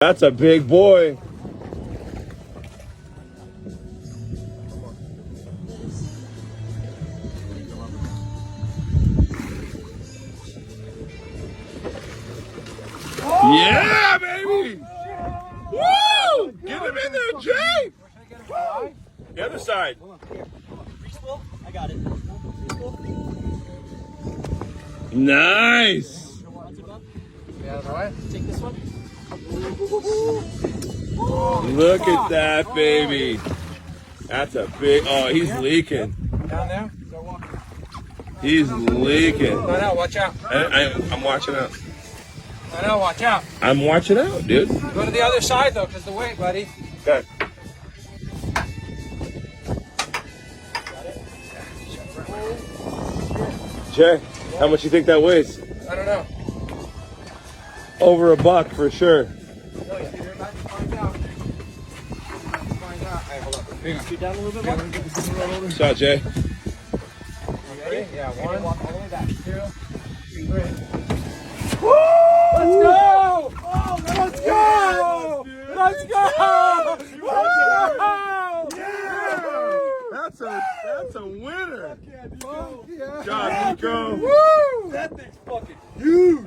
That's a big boy. Yeah, baby! Woo! Get him in there, Jay! The other side. I got it. Nice! Take this one. Look at that, baby. That's a big, oh, he's leaking. Down there? He's leaking. No, watch out. I'm watching out. No, watch out. I'm watching out, dude. Go to the other side, though, because the weight, buddy. Okay. Jay, how much you think that weighs? I don't know. Over $1 for sure. Find out. Hey, hold up. Hang on. Shoot down a little bit more. Shot, Jay. You ready? Yeah, one. Walk all the way back. 2, 3. Let's go! Let's go! Let's go! That's a winner. Yeah. God, Nico. Woo! That thing's fucking huge.